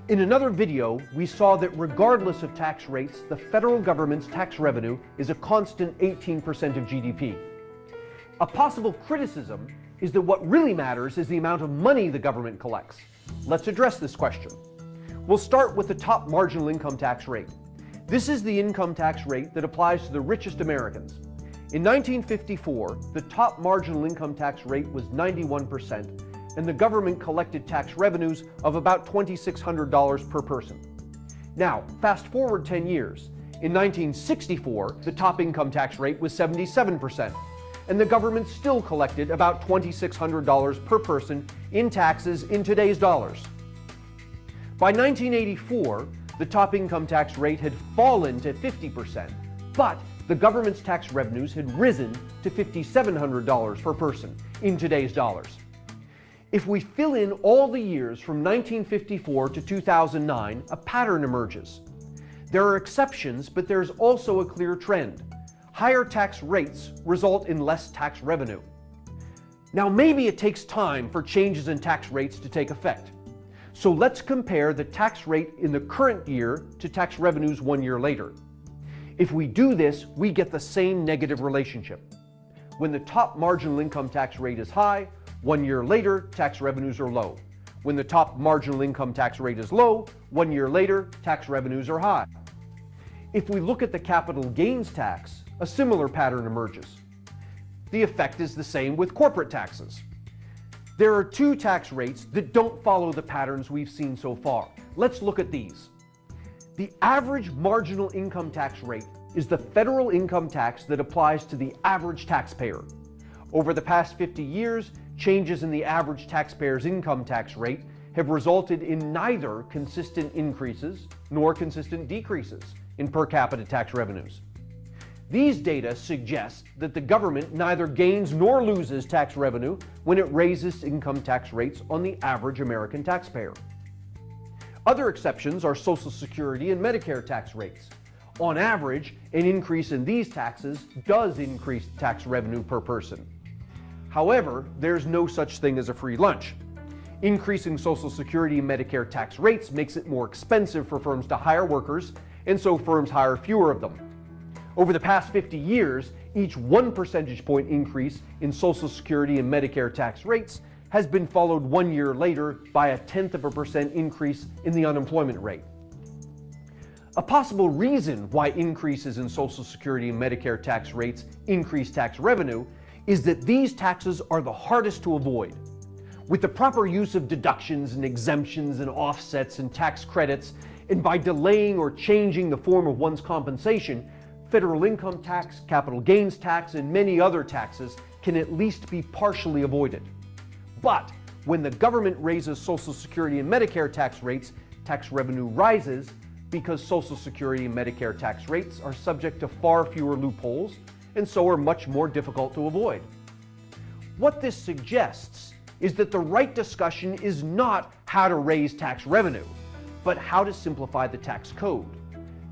In another video, we saw that regardless of tax rates, the federal government's tax revenue is a constant 18% of GDP. A possible criticism is that what really matters is the amount of money the government collects. Let's address this question. We'll start with the top marginal income tax rate. This is the income tax rate that applies to the richest Americans. In 1954, the top marginal income tax rate was 91%, and the government collected tax revenues of about $2,600 per person. Now, fast forward 10 years. In 1964, the top income tax rate was 77%, and the government still collected about $2,600 per person in taxes in today's dollars. By 1984, the top income tax rate had fallen to 50%, but the government's tax revenues had risen to $5,700 per person in today's dollars. If we fill in all the years from 1954 to 2009, a pattern emerges. There are exceptions, but there's also a clear trend. Higher tax rates result in less tax revenue. Now, maybe it takes time for changes in tax rates to take effect. So let's compare the tax rate in the current year to tax revenues 1 year later. If we do this, we get the same negative relationship. When the top marginal income tax rate is high, 1 year later, tax revenues are low. When the top marginal income tax rate is low, 1 year later, tax revenues are high. If we look at the capital gains tax, a similar pattern emerges. The effect is the same with corporate taxes. There are two tax rates that don't follow the patterns we've seen so far. Let's look at these. The average marginal income tax rate is the federal income tax that applies to the average taxpayer. Over the past 50 years, changes in the average taxpayer's income tax rate have resulted in neither consistent increases nor consistent decreases in per capita tax revenues. These data suggest that the government neither gains nor loses tax revenue when it raises income tax rates on the average American taxpayer. Other exceptions are Social Security and Medicare tax rates. On average, an increase in these taxes does increase tax revenue per person. However, there's no such thing as a free lunch. Increasing Social Security and Medicare tax rates makes it more expensive for firms to hire workers, and so firms hire fewer of them. Over the past 50 years, each 1 percentage point increase in Social Security and Medicare tax rates has been followed 1 year later by a 0.1% increase in the unemployment rate. A possible reason why increases in Social Security and Medicare tax rates increase tax revenue is that these taxes are the hardest to avoid. With the proper use of deductions and exemptions and offsets and tax credits, and by delaying or changing the form of one's compensation, federal income tax, capital gains tax, and many other taxes can at least be partially avoided. But when the government raises Social Security and Medicare tax rates, tax revenue rises because Social Security and Medicare tax rates are subject to far fewer loopholes and so are much more difficult to avoid. What this suggests is that the right discussion is not how to raise tax revenue, but how to simplify the tax code.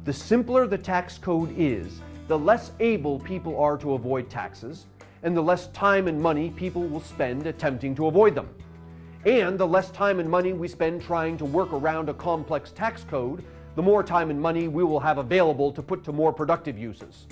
The simpler the tax code is, the less able people are to avoid taxes, and the less time and money people will spend attempting to avoid them. And the less time and money we spend trying to work around a complex tax code, the more time and money we will have available to put to more productive uses.